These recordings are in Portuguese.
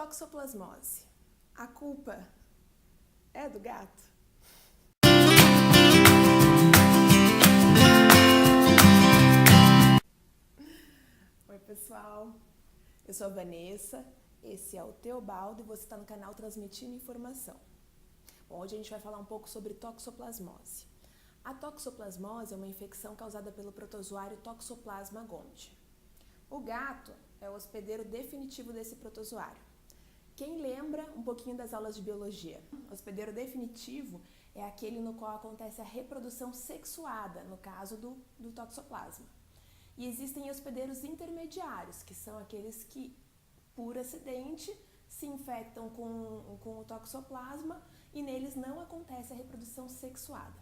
Toxoplasmose. A culpa é do gato? Oi pessoal, eu sou a Vanessa, esse é o Teobaldo e você está no canal Transmitindo Informação. Bom, hoje a gente vai falar um pouco sobre toxoplasmose. A toxoplasmose é uma infecção causada pelo protozoário Toxoplasma gondii. O gato é o hospedeiro definitivo desse protozoário. Quem lembra um pouquinho das aulas de biologia? O hospedeiro definitivo é aquele no qual acontece a reprodução sexuada, no caso do toxoplasma. E existem hospedeiros intermediários, que são aqueles que, por acidente, se infectam com o toxoplasma e neles não acontece a reprodução sexuada.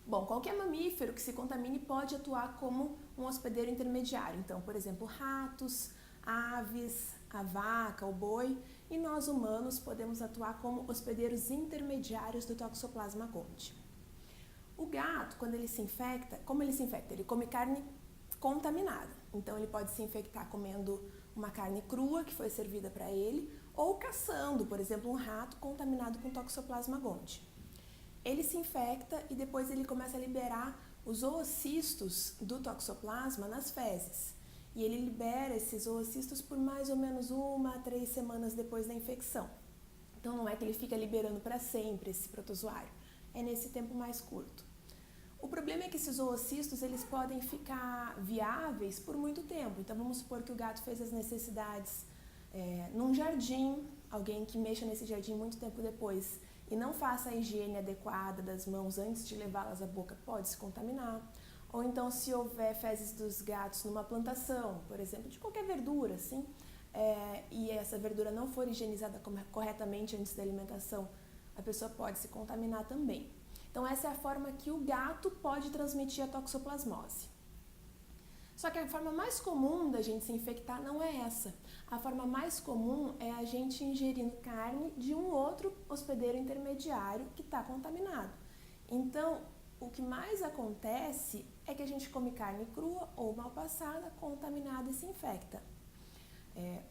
Bom, qualquer mamífero que se contamine pode atuar como um hospedeiro intermediário. Então, por exemplo, ratos, aves, a vaca, o boi, e nós humanos podemos atuar como hospedeiros intermediários do Toxoplasma gondii. O gato, quando ele se infecta, como ele se infecta? Ele come carne contaminada. Então ele pode se infectar comendo uma carne crua que foi servida para ele ou caçando, por exemplo, um rato contaminado com Toxoplasma gondii. Ele se infecta e depois ele começa a liberar os oocistos do toxoplasma nas fezes. E ele libera esses oocistos por mais ou menos 1 a 3 semanas depois da infecção. Então não é que ele fica liberando para sempre esse protozoário, é nesse tempo mais curto. O problema é que esses oocistos eles podem ficar viáveis por muito tempo. Então vamos supor que o gato fez as necessidades num jardim, alguém que mexa nesse jardim muito tempo depois e não faça a higiene adequada das mãos antes de levá-las à boca, pode se contaminar. Ou então, se houver fezes dos gatos numa plantação, por exemplo, de qualquer verdura, assim, e essa verdura não for higienizada corretamente antes da alimentação, a pessoa pode se contaminar também. Então, essa é a forma que o gato pode transmitir a toxoplasmose. Só que a forma mais comum da gente se infectar não é essa. A forma mais comum é a gente ingerindo carne de um outro hospedeiro intermediário que está contaminado. Então, o que mais acontece é que a gente come carne crua ou mal passada, contaminada e se infecta.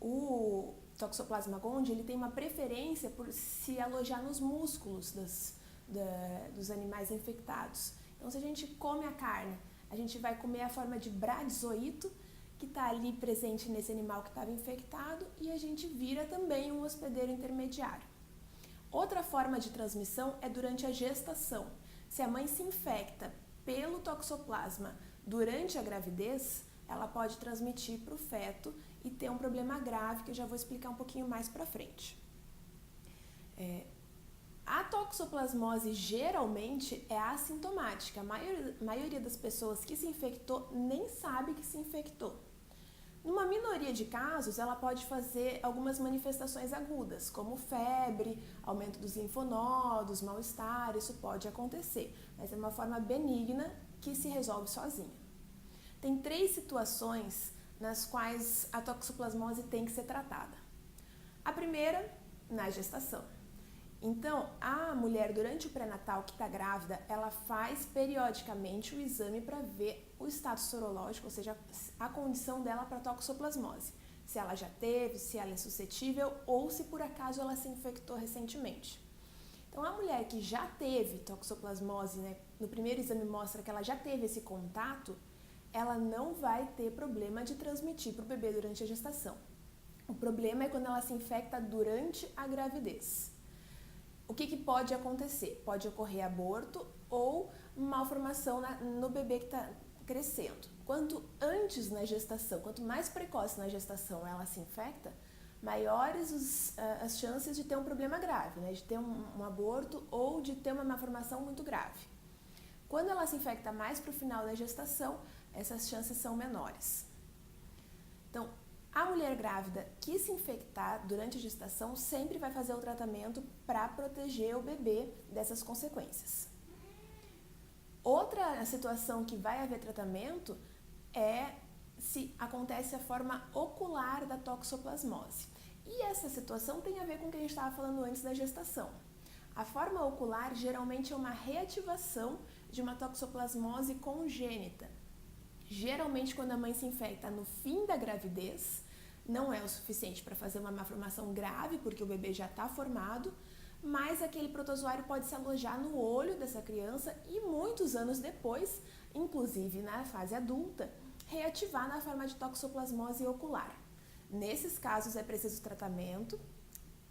O Toxoplasma gondii ele tem uma preferência por se alojar nos músculos dos animais infectados. Então, se a gente come a carne, a gente vai comer a forma de bradizoito, que está ali presente nesse animal que estava infectado, e a gente vira também um hospedeiro intermediário. Outra forma de transmissão é durante a gestação. Se a mãe se infecta pelo toxoplasma durante a gravidez, ela pode transmitir para o feto e ter um problema grave, que eu já vou explicar um pouquinho mais para frente. A toxoplasmose geralmente é assintomática. A maioria das pessoas que se infectou nem sabe que se infectou. Numa minoria de casos, ela pode fazer algumas manifestações agudas, como febre, aumento dos linfonodos, mal-estar, isso pode acontecer, mas é uma forma benigna que se resolve sozinha. Tem 3 situações nas quais a toxoplasmose tem que ser tratada. A primeira, na gestação. Então, a mulher durante o pré-natal que está grávida, ela faz periodicamente o exame para ver o status sorológico, ou seja, a condição dela para toxoplasmose. Se ela já teve, se ela é suscetível ou se por acaso ela se infectou recentemente. Então, a mulher que já teve toxoplasmose, no primeiro exame mostra que ela já teve esse contato, ela não vai ter problema de transmitir para o bebê durante a gestação. O problema é quando ela se infecta durante a gravidez. O que pode acontecer? Pode ocorrer aborto ou malformação no bebê que está crescendo. Quanto antes na gestação, quanto mais precoce na gestação ela se infecta, maiores as chances de ter um problema grave, de ter um aborto ou de ter uma malformação muito grave. Quando ela se infecta mais para o final da gestação, essas chances são menores. Então, a mulher grávida que se infectar durante a gestação sempre vai fazer o tratamento para proteger o bebê dessas consequências. Outra situação que vai haver tratamento é se acontece a forma ocular da toxoplasmose. E essa situação tem a ver com o que a gente estava falando antes da gestação. A forma ocular geralmente é uma reativação de uma toxoplasmose congênita. Geralmente, quando a mãe se infecta no fim da gravidez, não é o suficiente para fazer uma malformação grave, porque o bebê já está formado, mas aquele protozoário pode se alojar no olho dessa criança e muitos anos depois, inclusive na fase adulta, reativar na forma de toxoplasmose ocular. Nesses casos é preciso tratamento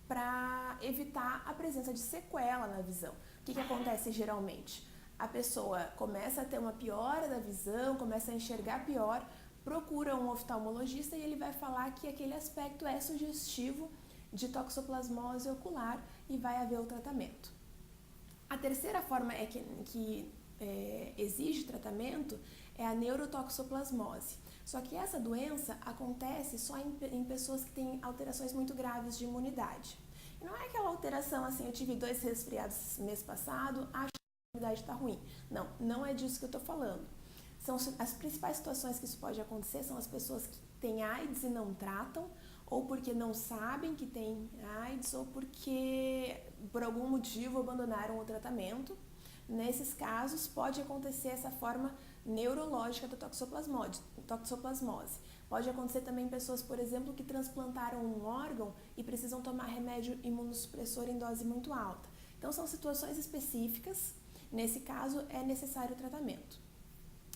para evitar a presença de sequela na visão. O que acontece geralmente? A pessoa começa a ter uma piora da visão, começa a enxergar pior, procura um oftalmologista e ele vai falar que aquele aspecto é sugestivo de toxoplasmose ocular e vai haver o tratamento. A terceira forma que exige tratamento é a neurotoxoplasmose. Só que essa doença acontece só em pessoas que têm alterações muito graves de imunidade. E não é aquela alteração assim, eu tive 2 resfriados mês passado, acho que a imunidade está ruim. Não, não é disso que eu estou falando. São as principais situações que isso pode acontecer são as pessoas que têm AIDS e não tratam, ou porque não sabem que têm AIDS, ou porque por algum motivo abandonaram o tratamento. Nesses casos, pode acontecer essa forma neurológica da toxoplasmose. Pode acontecer também em pessoas, por exemplo, que transplantaram um órgão e precisam tomar remédio imunossupressor em dose muito alta. Então, são situações específicas. Nesse caso, é necessário tratamento.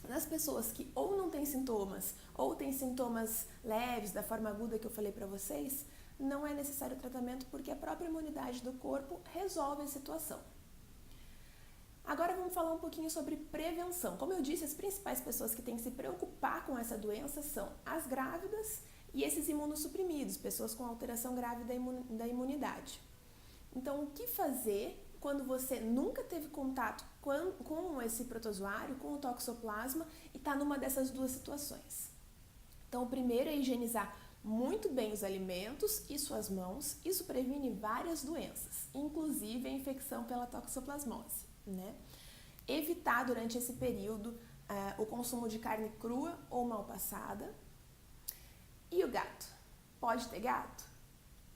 Nas pessoas que ou não têm sintomas, ou têm sintomas leves, da forma aguda que eu falei para vocês, não é necessário tratamento porque a própria imunidade do corpo resolve a situação. Agora vamos falar um pouquinho sobre prevenção. Como eu disse, as principais pessoas que têm que se preocupar com essa doença são as grávidas e esses imunossuprimidos, pessoas com alteração grave da imunidade. Então, o que fazer quando você nunca teve contato com esse protozoário, com o toxoplasma, e está numa dessas duas situações? Então, o primeiro é higienizar muito bem os alimentos e suas mãos. Isso previne várias doenças, inclusive a infecção pela toxoplasmose, né? Evitar durante esse período o consumo de carne crua ou mal passada. E o gato? Pode ter gato?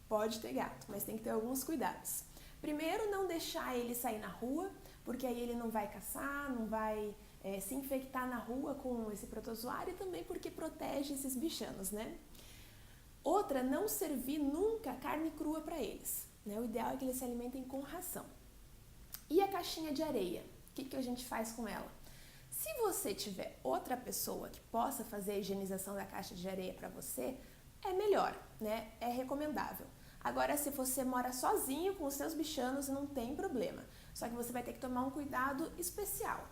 Pode ter gato, mas tem que ter alguns cuidados. Primeiro, não deixar ele sair na rua, porque aí ele não vai caçar, não vai se infectar na rua com esse protozoário, e também porque protege esses bichanos, né? Outra, não servir nunca carne crua para eles, né? O ideal é que eles se alimentem com ração. E a caixinha de areia? O que a gente faz com ela? Se você tiver outra pessoa que possa fazer a higienização da caixa de areia para você, é melhor, né? É recomendável. Agora, se você mora sozinho com os seus bichanos, não tem problema. Só que você vai ter que tomar um cuidado especial.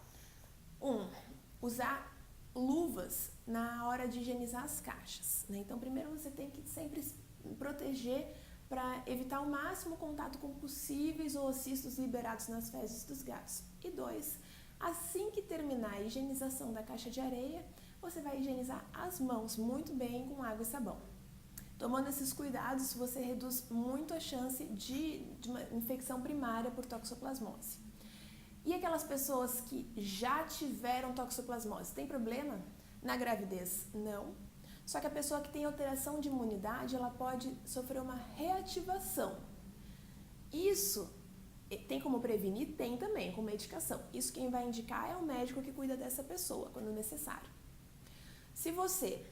Usar luvas na hora de higienizar as caixas, né? Então, primeiro você tem que sempre se proteger para evitar o máximo contato com possíveis oocistos liberados nas fezes dos gatos. E 2, assim que terminar a higienização da caixa de areia, você vai higienizar as mãos muito bem com água e sabão. Tomando esses cuidados, você reduz muito a chance de uma infecção primária por toxoplasmose. E aquelas pessoas que já tiveram toxoplasmose, tem problema? Na gravidez, não. Só que a pessoa que tem alteração de imunidade, ela pode sofrer uma reativação. Isso tem como prevenir? Tem também, com medicação. Isso quem vai indicar é o médico que cuida dessa pessoa, quando necessário. Se você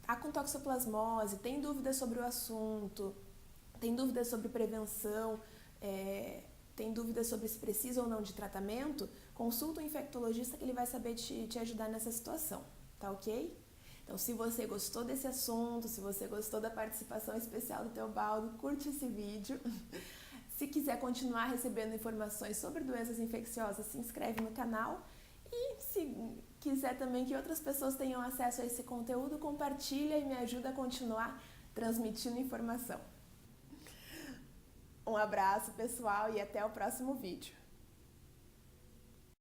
está com toxoplasmose, tem dúvidas sobre o assunto, tem dúvidas sobre prevenção, tem dúvidas sobre se precisa ou não de tratamento, consulta um infectologista que ele vai saber te ajudar nessa situação, tá ok? Então, se você gostou desse assunto, se você gostou da participação especial do Teobaldo, curte esse vídeo. Se quiser continuar recebendo informações sobre doenças infecciosas, se inscreve no canal. E se quiser também que outras pessoas tenham acesso a esse conteúdo, compartilha e me ajuda a continuar transmitindo informação. Um abraço, pessoal, e até o próximo vídeo.